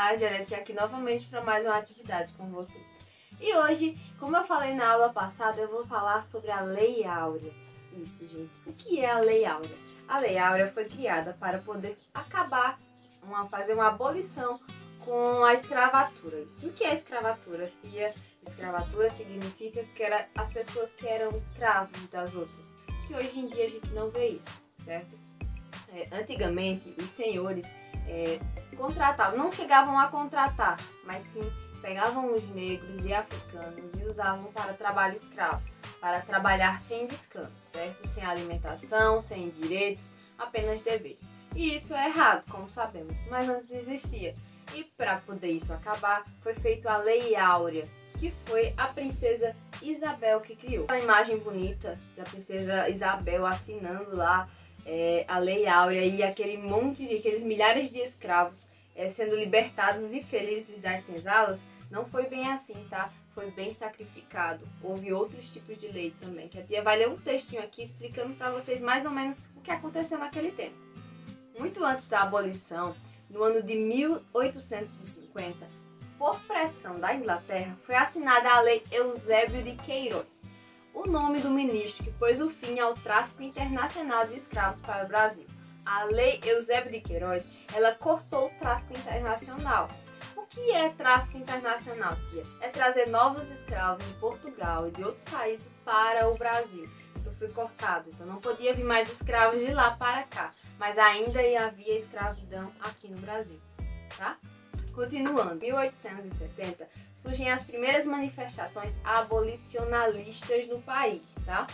tarde, olha aqui novamente para mais uma atividade com vocês. E hoje, como eu falei na aula passada, eu vou falar sobre a Lei Áurea. Isso, gente. O que é a Lei Áurea? A Lei Áurea foi criada para poder acabar, fazer uma abolição com a escravatura. Isso. O que é escravatura? Escravatura significa que as pessoas que eram escravos das outras. Que hoje em dia a gente não vê isso, certo? Antigamente, os senhores contratavam, não chegavam a contratar, mas sim pegavam os negros e africanos e usavam para trabalho escravo, para trabalhar sem descanso, certo? Sem alimentação, sem direitos, apenas deveres. E isso é errado, como sabemos, mas antes existia. E para poder isso acabar, foi feita a Lei Áurea, que foi a princesa Isabel que criou. A imagem bonita da princesa Isabel assinando lá a Lei Áurea e aqueles milhares de escravos sendo libertados e felizes das senzalas, não foi bem assim, tá? Foi bem sacrificado. Houve outros tipos de lei também, que a tia vai ler um textinho aqui explicando para vocês mais ou menos o que aconteceu naquele tempo. Muito antes da abolição, no ano de 1850, por pressão da Inglaterra, foi assinada a Lei Eusébio de Queiroz, o nome do ministro que pôs o fim ao tráfico internacional de escravos para o Brasil. A Lei Eusébio de Queiroz, ela cortou o tráfico internacional. O que é tráfico internacional, tia? É trazer novos escravos de Portugal e de outros países para o Brasil. Então foi cortado, então não podia vir mais escravos de lá para cá, mas ainda havia escravidão aqui no Brasil, tá? Continuando, em 1870 surgem as primeiras manifestações abolicionalistas no país, tá?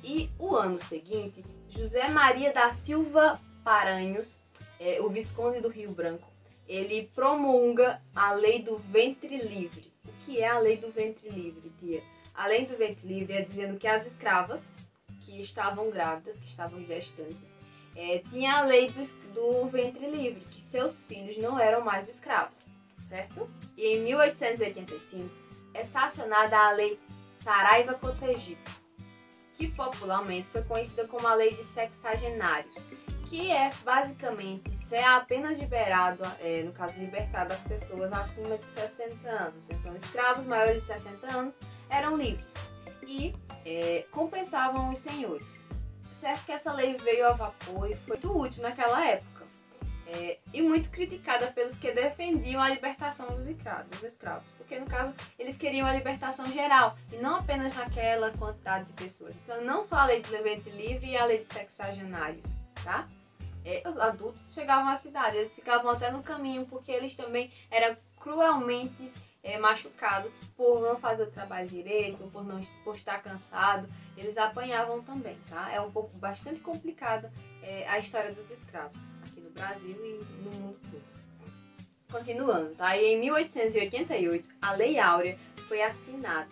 E o ano seguinte, José Maria da Silva Paranhos, o Visconde do Rio Branco, ele promulga a Lei do Ventre Livre. O que é a Lei do Ventre Livre, tia? A Lei do Ventre Livre é dizendo que as escravas que estavam grávidas, que estavam gestantes, tinha a Lei do Ventre Livre, que seus filhos não eram mais escravos, certo? E em 1885 é sancionada a Lei Saraiva-Cotegipe, que popularmente foi conhecida como a Lei de Sexagenários, que é basicamente ser apenas liberado, no caso libertado as pessoas acima de 60 anos. Então escravos maiores de 60 anos eram livres e compensavam os senhores. Certo que essa lei veio a vapor e foi muito útil naquela época, e muito criticada pelos que defendiam a libertação dos escravos, porque no caso eles queriam a libertação geral e não apenas naquela quantidade de pessoas. Então não só a lei do ventre livre e a lei de sexagenários, tá? Os adultos chegavam à cidade, eles ficavam até no caminho porque eles também eram cruelmente machucados por não fazer o trabalho direito, por estar cansado, eles apanhavam também, tá? É um pouco bastante complicada a história dos escravos aqui no Brasil e no mundo todo. Continuando, tá? E em 1888 a Lei Áurea foi assinada.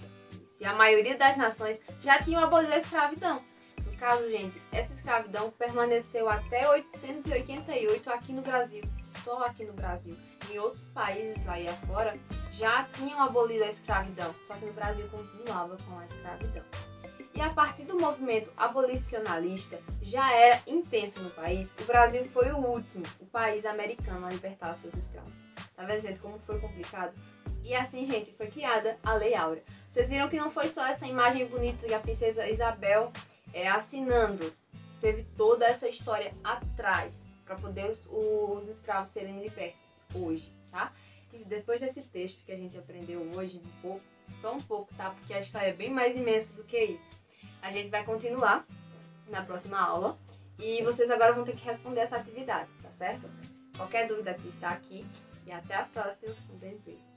E a maioria das nações já tinham abolido a escravidão. No caso, gente, essa escravidão permaneceu até 888 aqui no Brasil, só aqui no Brasil. Em outros países lá e afora já tinham abolido a escravidão, só que no Brasil continuava com a escravidão. E a partir do movimento abolicionalista já era intenso no país, o Brasil foi o último, o país americano a libertar seus escravos. Tá vendo, gente, como foi complicado? E assim, gente, foi criada a Lei Áurea. Vocês viram que não foi só essa imagem bonita da princesa Isabel assinando, teve toda essa história atrás para poder os escravos serem libertos hoje, tá? Depois desse texto que a gente aprendeu hoje, só um pouco, tá? Porque a história é bem mais imensa do que isso. A gente vai continuar na próxima aula e vocês agora vão ter que responder essa atividade, tá certo? Qualquer dúvida que está aqui e até a próxima. Um beijo.